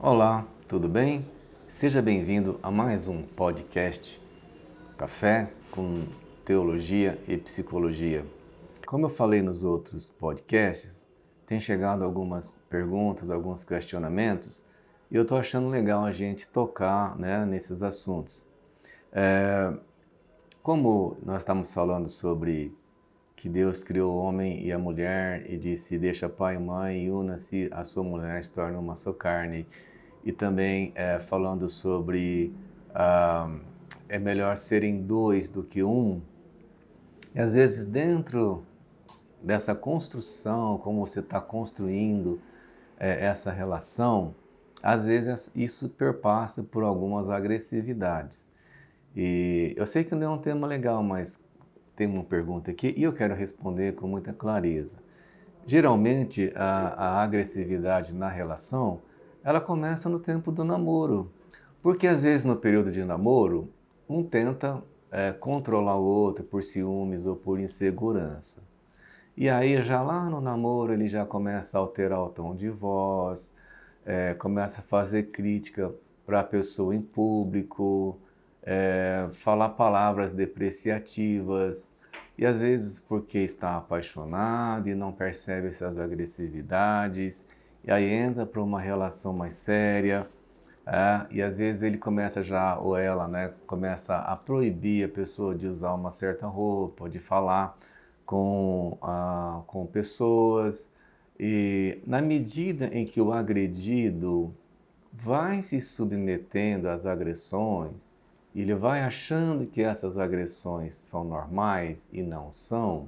Olá, tudo bem? Seja bem-vindo a mais um podcast Café com Teologia e Psicologia. Como eu falei nos outros podcasts, tem chegado algumas perguntas, alguns questionamentos e eu estou achando legal a gente tocar, nesses assuntos. Como nós estamos falando sobre que Deus criou o homem e a mulher e disse: deixa pai e mãe e una-se a sua mulher, se torna uma só carne. E também falando sobre ah, é melhor serem dois do que um. E às vezes dentro dessa construção, como você está construindo essa relação, às vezes isso perpassa por algumas agressividades. E eu sei que não é um tema legal, mas tem uma pergunta aqui e eu quero responder com muita clareza. Geralmente, a agressividade na relação, ela começa no tempo do namoro. Porque às vezes no período de namoro, um tenta controlar o outro por ciúmes ou por insegurança. E aí já lá no namoro ele já começa a alterar o tom de voz, começa a fazer crítica para a pessoa em público, falar palavras depreciativas, e às vezes porque está apaixonado e não percebe essas agressividades, e aí entra para uma relação mais séria, e às vezes ele começa já, ou ela, né, começa a proibir a pessoa de usar uma certa roupa, de falar com pessoas, e na medida em que o agredido vai se submetendo às agressões, ele vai achando que essas agressões são normais e não são,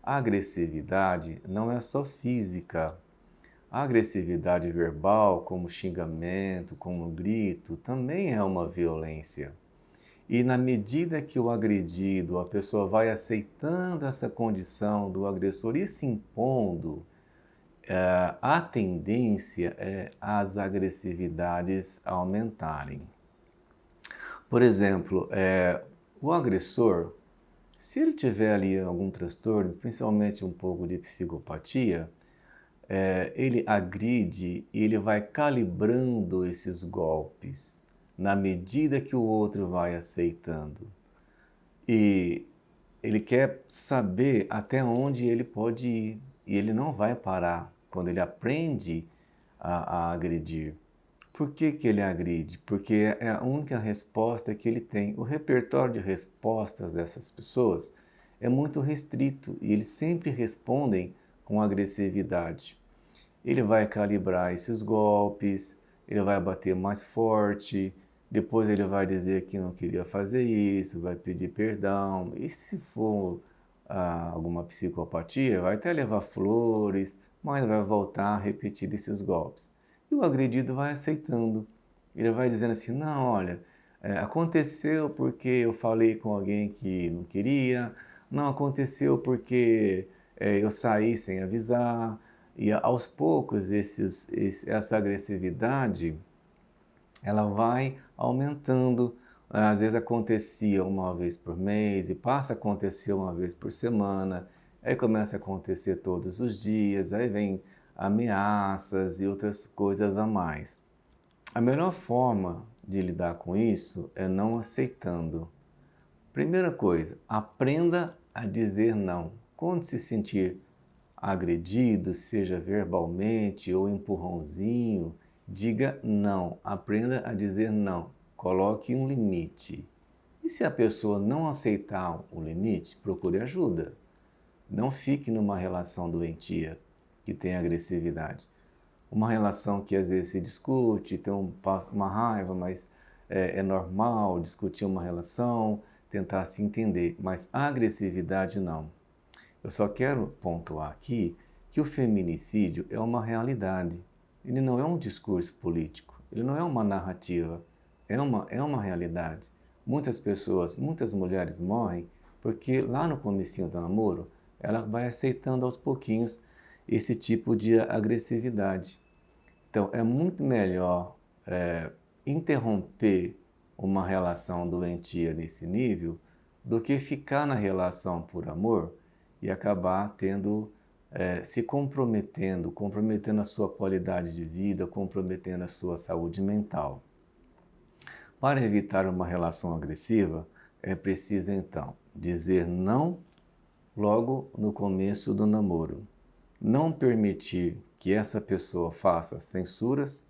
a agressividade não é só física. A agressividade verbal, como xingamento, como grito, também é uma violência. E na medida que o agredido, a pessoa vai aceitando essa condição do agressor e se impondo, a tendência é as agressividades aumentarem. Por exemplo, o agressor, se ele tiver ali algum transtorno, principalmente um pouco de psicopatia, ele agride e ele vai calibrando esses golpes na medida que o outro vai aceitando. E ele quer saber até onde ele pode ir e ele não vai parar quando ele aprende a agredir. Por que ele agride? Porque é a única resposta que ele tem. O repertório de respostas dessas pessoas é muito restrito e eles sempre respondem com agressividade. Ele vai calibrar esses golpes, ele vai bater mais forte, depois ele vai dizer que não queria fazer isso, vai pedir perdão. E se for alguma psicopatia, vai até levar flores, mas vai voltar a repetir esses golpes. E o agredido vai aceitando. Ele vai dizendo assim: não, olha, aconteceu porque eu falei com alguém que não queria, não aconteceu porque eu saí sem avisar. E aos poucos essa agressividade ela vai aumentando. Às vezes acontecia uma vez por mês e passa a acontecer uma vez por semana, aí começa a acontecer todos os dias, aí vem ameaças e outras coisas a mais. A melhor forma de lidar com isso é não aceitando. Primeira coisa, aprenda a dizer não. Quando se sentir agredido, seja verbalmente ou empurrãozinho, diga não. Aprenda a dizer não. Coloque um limite. E se a pessoa não aceitar o limite, procure ajuda. Não fique numa relação doentia que tem agressividade. Uma relação que às vezes se discute, tem uma raiva, mas é normal discutir uma relação, tentar se entender, mas a agressividade não. Eu só quero pontuar aqui que o feminicídio é uma realidade. Ele não é um discurso político, ele não é uma narrativa, é uma realidade. Muitas pessoas, muitas mulheres morrem porque lá no comecinho do namoro, ela vai aceitando aos pouquinhos esse tipo de agressividade. Então, é muito melhor interromper uma relação doentia nesse nível do que ficar na relação por amor e acabar tendo se comprometendo, comprometendo a sua qualidade de vida, comprometendo a sua saúde mental. Para evitar uma relação agressiva, é preciso então dizer não logo no começo do namoro. Não permitir que essa pessoa faça censuras,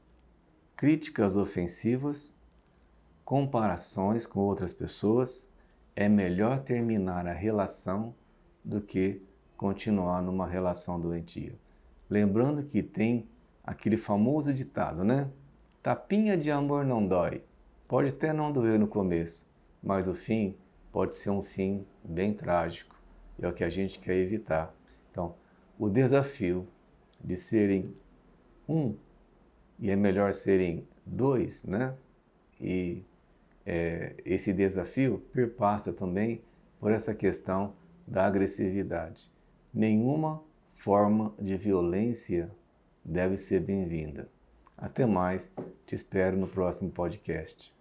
críticas ofensivas, comparações com outras pessoas. É melhor terminar a relação do que continuar numa relação doentia. Lembrando que tem aquele famoso ditado, né? Tapinha de amor não dói. Pode até não doer no começo, mas o fim pode ser um fim bem trágico. E é o que a gente quer evitar. Então, o desafio de serem um, e é melhor serem dois, né? E esse desafio perpassa também por essa questão da agressividade. Nenhuma forma de violência deve ser bem-vinda. Até mais, te espero no próximo podcast.